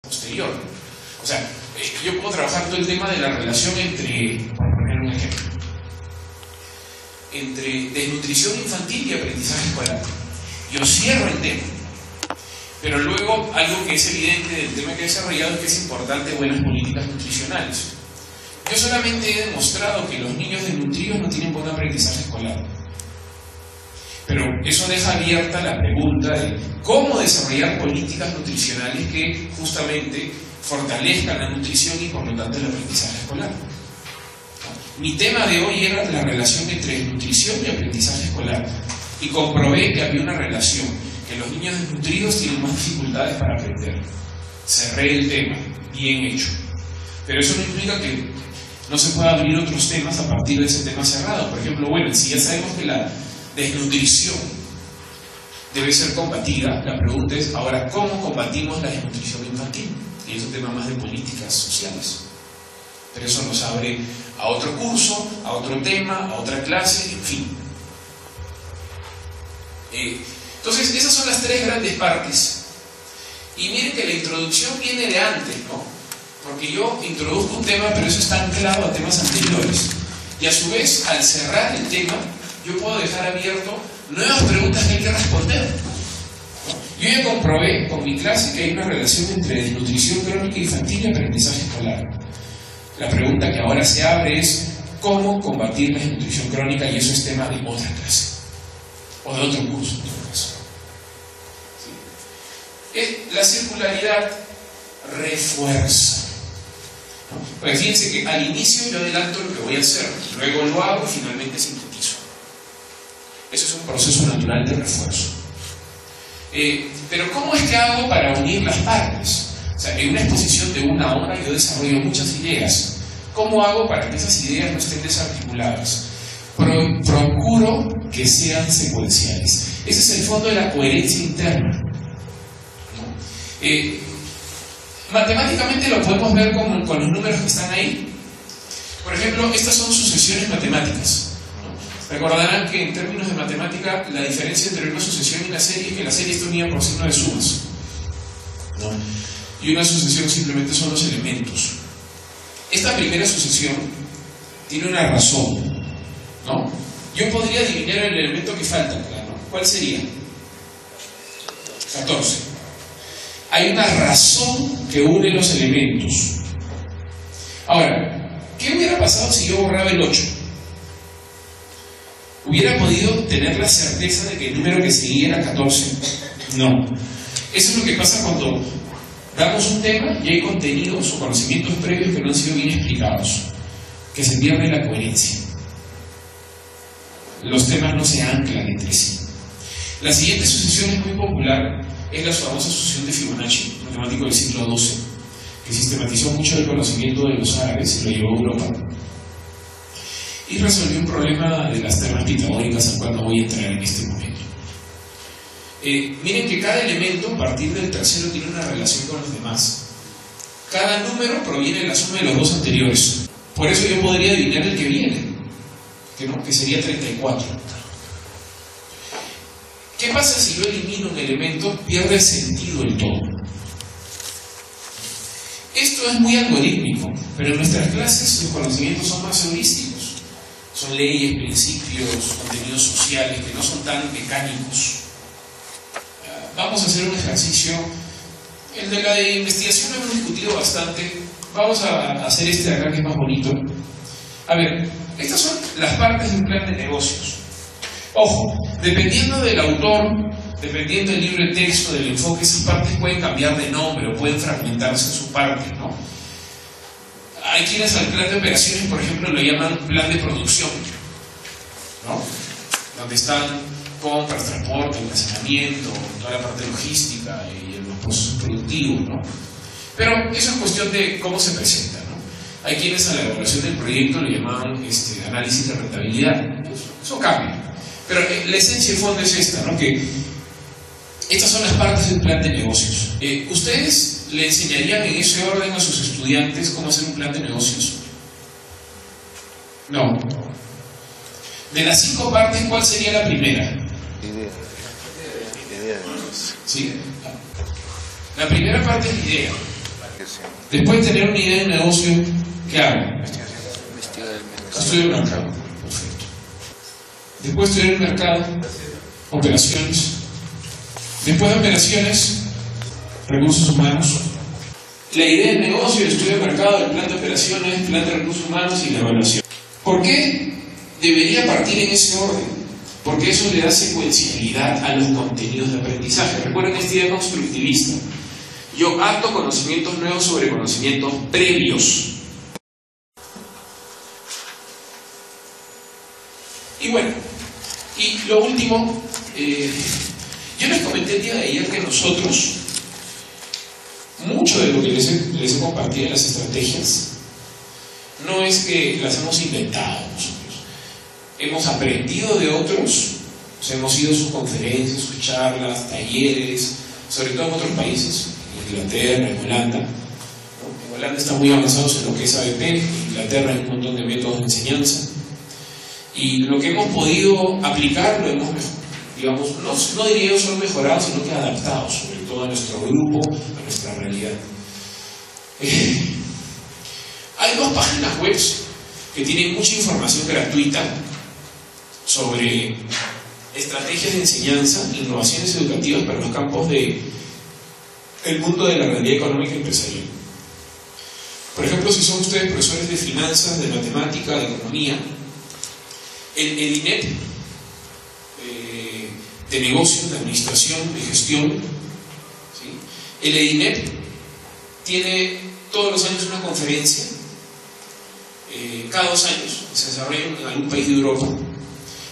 posterior. O sea, yo puedo trabajar todo el tema de la relación entre, por poner un ejemplo, entre desnutrición infantil y aprendizaje escolar. Yo cierro el tema, pero luego algo que es evidente del tema que he desarrollado es que es importante buenas políticas nutricionales. Yo solamente he demostrado que los niños desnutridos no tienen buen aprendizaje escolar. Pero eso deja abierta la pregunta de cómo desarrollar políticas nutricionales que justamente fortalezcan la nutrición y por lo tanto el aprendizaje escolar. Mi tema de hoy era la relación entre nutrición y aprendizaje escolar y comprobé que había una relación, que los niños desnutridos tienen más dificultades para aprender. Cerré el tema, bien hecho. Pero eso no implica que no se pueda abrir otros temas a partir de ese tema cerrado. Por ejemplo, bueno, si ya sabemos que la desnutrición debe ser combatida, la pregunta es ahora ¿cómo combatimos la desnutrición infantil? Y es un tema más de políticas sociales, pero eso nos abre a otro curso, a otro tema, a otra clase, en fin. Entonces esas son las tres grandes partes y miren que la introducción viene de antes, ¿no? Porque yo introduzco un tema, pero eso está anclado a temas anteriores y a su vez al cerrar el tema yo puedo dejar abierto nuevas preguntas que hay que responder. Yo ya comprobé con mi clase que hay una relación entre desnutrición crónica infantil y aprendizaje escolar. La pregunta que ahora se abre es ¿cómo combatir la desnutrición crónica? Y eso es tema de otra clase o de otro curso en todo caso. ¿Sí? La circularidad refuerza. Pues fíjense que al inicio yo adelanto lo que voy a hacer, luego lo hago y finalmente sintetizo. Eso es un proceso natural de refuerzo. Pero ¿cómo es que hago para unir las partes? O sea, en una exposición de 1 hora yo desarrollo muchas ideas. ¿Cómo hago para que esas ideas no estén desarticuladas? Procuro que sean secuenciales. Ese es el fondo de la coherencia interna, ¿no? Matemáticamente lo podemos ver con los números que están ahí. Por ejemplo, estas son sucesiones matemáticas. Recordarán que en términos de matemática la diferencia entre una sucesión y una serie es que la serie está unida por signo de sumas, ¿no? Y una sucesión simplemente son los elementos. Esta primera sucesión tiene una razón, ¿no? Yo podría adivinar el elemento que falta acá, ¿no? ¿Cuál sería? 14. Hay una razón que une los elementos. Ahora, ¿qué hubiera pasado si yo borraba el 8? ¿Hubiera podido tener la certeza de que el número que seguía era 14? No. Eso es lo que pasa cuando damos un tema y hay contenidos o conocimientos previos que no han sido bien explicados, que se pierde la coherencia. Los temas no se anclan entre sí. La siguiente sucesión es muy popular, es la famosa sucesión de Fibonacci, matemático del siglo XII, que sistematizó mucho el conocimiento de los árabes y lo llevó a Europa. Y resolvió un problema de las termas pitagóricas al cual no voy a entrar en este momento. Miren que cada elemento a partir del tercero tiene una relación con los demás. Cada número proviene de la suma de los dos anteriores. Por eso yo podría adivinar el que viene, que sería 34. ¿Qué pasa si yo elimino un elemento? Pierde sentido el todo. Esto es muy algorítmico, pero en nuestras clases los conocimientos son más heurísticos. Son leyes, principios, contenidos sociales que no son tan mecánicos. Vamos a hacer un ejercicio. El de la investigación lo hemos discutido bastante. Vamos a hacer este de acá que es más bonito. A ver, estas son las partes de un plan de negocios. Ojo, dependiendo del autor, dependiendo del libro de texto, del enfoque, esas partes pueden cambiar de nombre o pueden fragmentarse en sus partes, ¿no? Hay quienes al plan de operaciones, por ejemplo, lo llaman plan de producción, ¿no? Donde están compras, transporte, almacenamiento, toda la parte logística y los procesos productivos, ¿no? Pero eso es cuestión de cómo se presenta, ¿no? Hay quienes a la elaboración del proyecto lo llaman análisis de rentabilidad. Eso cambia. Pero la esencia de fondo es esta, ¿no? Que estas son las partes del plan de negocios. ¿Ustedes le enseñarían en ese orden a sus estudiantes cómo hacer un plan de negocios? No. De las 5 partes, ¿cuál sería la primera? Idea. Sí. La primera parte es la idea. Después de tener una idea de negocio, ¿qué hago? Estudio el mercado. Perfecto. Después de estudiar el mercado, operaciones. Después de operaciones, recursos humanos. La idea de negocio, el estudio de mercado, el plan de operaciones, el plan de recursos humanos y la evaluación. ¿Por qué debería partir en ese orden? Porque eso le da secuencialidad a los contenidos de aprendizaje. Recuerden esta idea constructivista. Yo ato conocimientos nuevos sobre conocimientos previos. Y bueno, y lo último, yo les comenté el día de ayer que nosotros, mucho de lo que les he compartido en las estrategias, no es que las hemos inventado nosotros. Hemos aprendido de otros, o sea, hemos ido a sus conferencias, sus charlas, talleres, sobre todo en otros países, en Inglaterra, en Holanda. En Holanda están muy avanzados en lo que es ABP, en Inglaterra hay un montón de métodos de enseñanza. Y lo que hemos podido aplicar lo hemos, digamos, no diría yo solo mejorado, sino que adaptado, sobre todo a nuestro grupo, a nuestra realidad. Hay dos páginas web que tienen mucha información gratuita sobre estrategias de enseñanza, innovaciones educativas para los campos del mundo de la realidad económica y empresarial. Por ejemplo, si son ustedes profesores de finanzas, de matemática, de economía, el EDINEP, de negocios, de administración, de gestión, ¿sí? El EDINEP tiene todos los años una conferencia, cada 2 años, se desarrolla en algún país de Europa,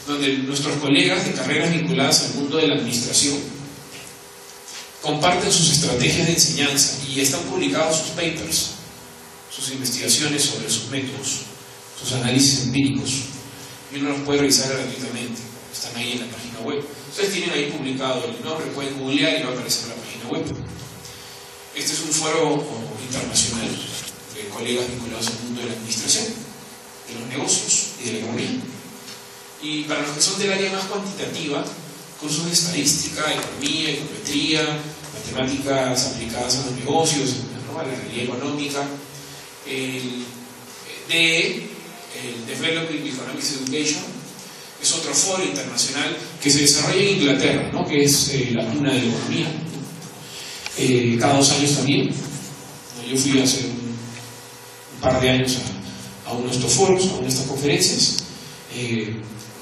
donde nuestros colegas de carreras vinculadas al mundo de la administración comparten sus estrategias de enseñanza y están publicados sus papers, sus investigaciones sobre sus métodos, sus análisis empíricos, y uno los puede revisar gratuitamente, están ahí en la página web. Ustedes tienen ahí publicado el nombre, pueden googlear y va a aparecer en la página web. Este es un foro internacional de colegas vinculados al mundo de la administración, de los negocios y de la economía. Y para los que son del área más cuantitativa, cursos de estadística, economía, econometría, matemáticas aplicadas a los negocios, ¿no?, a la realidad económica, el Developing Economics Education, es otro foro internacional que se desarrolla en Inglaterra, ¿no?, que es la cuna de la economía, cada 2 años también. Yo fui hace un par de años a uno de estos foros, a una de estas conferencias.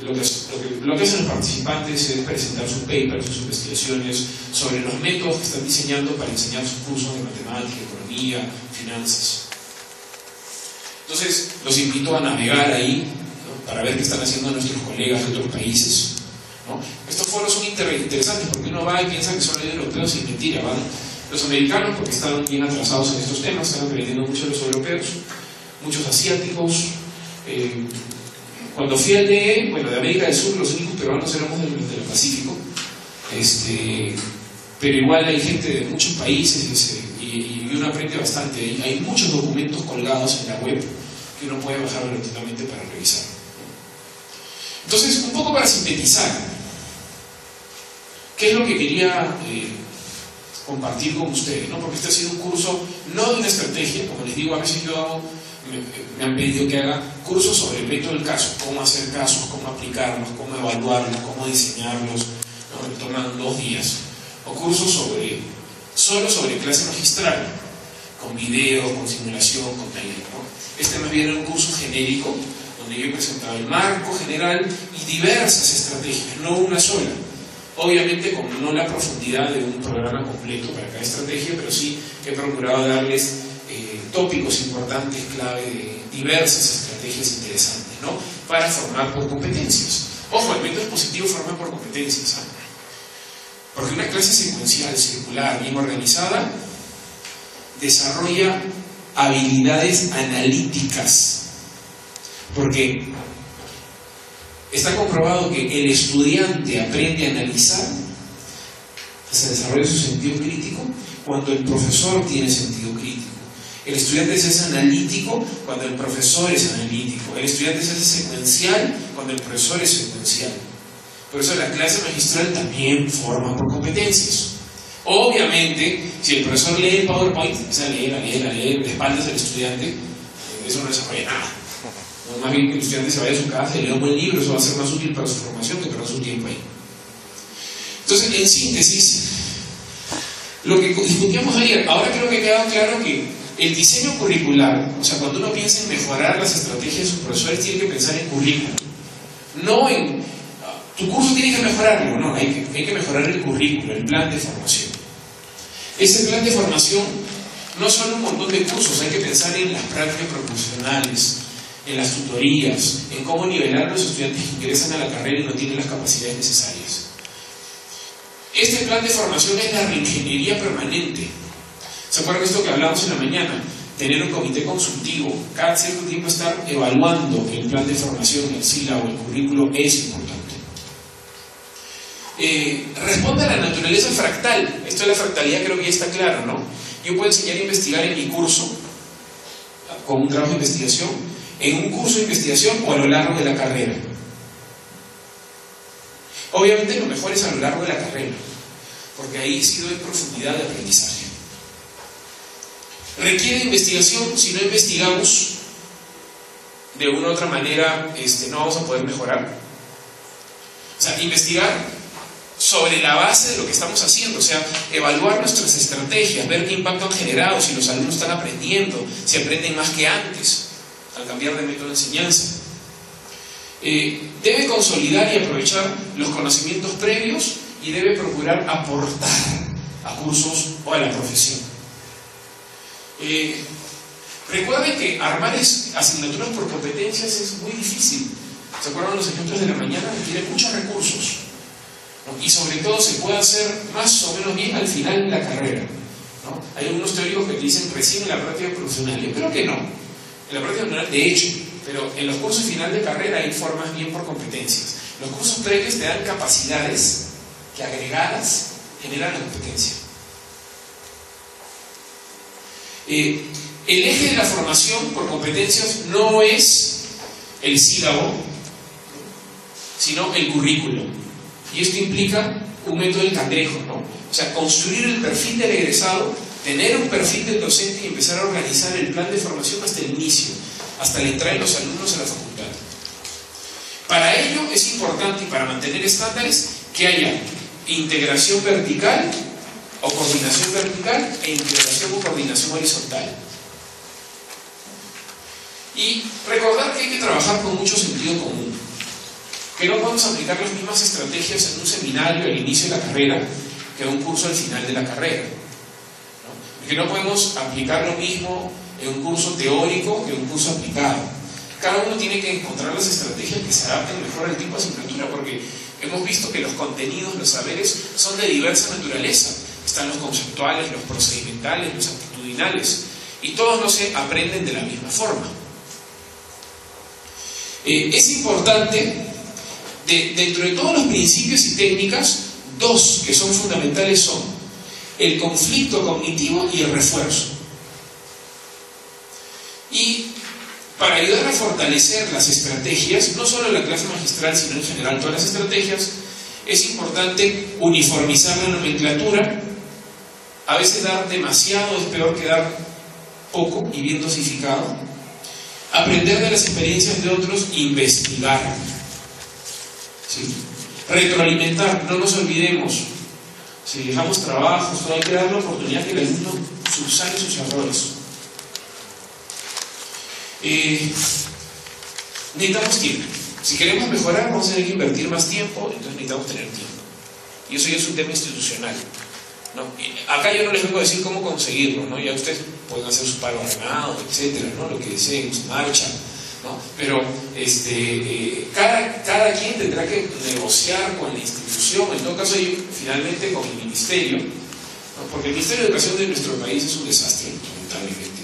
Lo que hacen los participantes es presentar sus papers, sus investigaciones sobre los métodos que están diseñando para enseñar sus cursos de matemática, economía, finanzas. Entonces, los invito a navegar ahí, ¿no?, para ver qué están haciendo nuestros colegas de otros países, ¿no? Estos foros son interesantes porque uno va y piensa que son europeos y es mentira, van los americanos porque están bien atrasados en estos temas, están aprendiendo mucho de los europeos, muchos asiáticos. Cuando fui al de América del Sur, los únicos peruanos éramos de los del Pacífico, pero igual hay gente de muchos países y uno aprende bastante. Hay muchos documentos colgados en la web que uno puede bajar gratuitamente para revisar. Entonces, un poco para sintetizar, ¿qué es lo que quería compartir con ustedes, ¿no? Porque este ha sido un curso no de una estrategia, como les digo, a veces me han pedido que haga cursos sobre el método del caso, cómo hacer casos, cómo aplicarlos, cómo evaluarlos, cómo diseñarlos, ¿no?, me toman 2 días, o cursos solo sobre clase magistral, con videos, con simulación, con taller, ¿no? Este más bien era un curso genérico, donde yo he presentado el marco general y diversas estrategias, no una sola. Obviamente con no la profundidad de un programa completo para cada estrategia, pero sí he procurado darles tópicos importantes, clave de diversas estrategias interesantes, ¿no?, para formar por competencias. Ojo, el método expositivo forma por competencias, ¿sabes? Porque una clase secuencial, circular, bien organizada, desarrolla habilidades analíticas. Porque está comprobado que el estudiante aprende a analizar, se desarrolla su sentido crítico cuando el profesor tiene sentido crítico. El estudiante se hace analítico cuando el profesor es analítico. El estudiante se hace secuencial cuando el profesor es secuencial. Por eso la clase magistral también forma por competencias. Obviamente, si el profesor lee el PowerPoint, empieza a leer de espaldas del estudiante, eso no desarrolla nada. No, más bien que el estudiante se vaya a su casa y lea un buen libro, eso va a ser más útil para su formación que para su tiempo ahí. Entonces, en síntesis, lo que discutíamos ayer, ahora creo que ha quedado claro que el diseño curricular, o sea, cuando uno piensa en mejorar las estrategias de sus profesores, tiene que pensar en currículum, no en tu curso tiene que mejorarlo, no, hay que mejorar el currículo, el plan de formación. Ese plan de formación no son un montón de cursos, hay que pensar en las prácticas profesionales, en las tutorías, en cómo nivelar a los estudiantes que ingresan a la carrera y no tienen las capacidades necesarias. Este plan de formación es la reingeniería permanente. ¿Se acuerdan de esto que hablamos en la mañana? Tener un comité consultivo, cada cierto tiempo estar evaluando el plan de formación, el sílabo, el currículo es importante. Responde a la naturaleza fractal. Esto de la fractalidad creo que ya está claro, ¿no? Yo puedo enseñar a investigar en mi curso, con un trabajo de investigación, en un curso de investigación o a lo largo de la carrera. Obviamente lo mejor es a lo largo de la carrera, porque ahí sí doy profundidad de aprendizaje. Requiere investigación. Si no investigamos, de una u otra manera no vamos a poder mejorar. O sea, investigar sobre la base de lo que estamos haciendo, o sea, evaluar nuestras estrategias, ver qué impacto han generado, si los alumnos están aprendiendo, si aprenden más que antes al cambiar de método de enseñanza. Debe consolidar y aprovechar los conocimientos previos y debe procurar aportar a cursos o a la profesión. Recuerden que armar asignaturas por competencias es muy difícil. ¿Se acuerdan los ejemplos de la mañana? Requiere muchos recursos, ¿no? Y sobre todo se puede hacer más o menos bien al final de la carrera, ¿no? Hay algunos teóricos que te dicen recién en la práctica profesional. Yo creo que no. En la práctica profesional, de hecho, pero en los cursos final de carrera hay formas bien por competencias. Los cursos previos te dan capacidades que agregadas generan la competencia. El eje de la formación por competencias no es el sílabo, sino el currículo. Y esto implica un método del cangrejo, ¿no? O sea, construir el perfil del egresado, tener un perfil del docente y empezar a organizar el plan de formación hasta el inicio, hasta la entrada de los alumnos a la facultad. Para ello es importante, y para mantener estándares, que haya integración vertical o coordinación vertical e integración o coordinación horizontal. Y recordar que hay que trabajar con mucho sentido común, que no podemos aplicar las mismas estrategias en un seminario al inicio de la carrera que en un curso al final de la carrera, ¿no? Que no podemos aplicar lo mismo en un curso teórico que en un curso aplicado. Cada uno tiene que encontrar las estrategias que se adapten mejor al tipo de asignatura, porque hemos visto que los contenidos, los saberes son de diversa naturaleza. Están los conceptuales, los procedimentales, los actitudinales, y todos no se aprenden de la misma forma. Es importante, dentro de todos los principios y técnicas, dos que son fundamentales son el conflicto cognitivo y el refuerzo. Y para ayudar a fortalecer las estrategias, no solo la clase magistral, sino en general todas las estrategias, es importante uniformizar la nomenclatura. A veces dar demasiado es peor que dar poco y bien dosificado. Aprender de las experiencias de otros, investigar, ¿sí? Retroalimentar, no nos olvidemos. Si dejamos trabajos, hay que dar la oportunidad que el alumno subsane sus errores. Necesitamos tiempo. Si queremos mejorar, vamos a tener que invertir más tiempo, entonces necesitamos tener tiempo. Y eso ya es un tema institucional, ¿no? Acá yo no les vengo a decir cómo conseguirlo, ¿no? Ya ustedes pueden hacer su pago armado, etcétera, ¿no? Lo que deseen, su marcha, ¿no? Pero cada quien tendrá que negociar con la institución, en todo caso, finalmente con el ministerio, ¿no? Porque el Ministerio de Educación de nuestro país es un desastre, lamentablemente.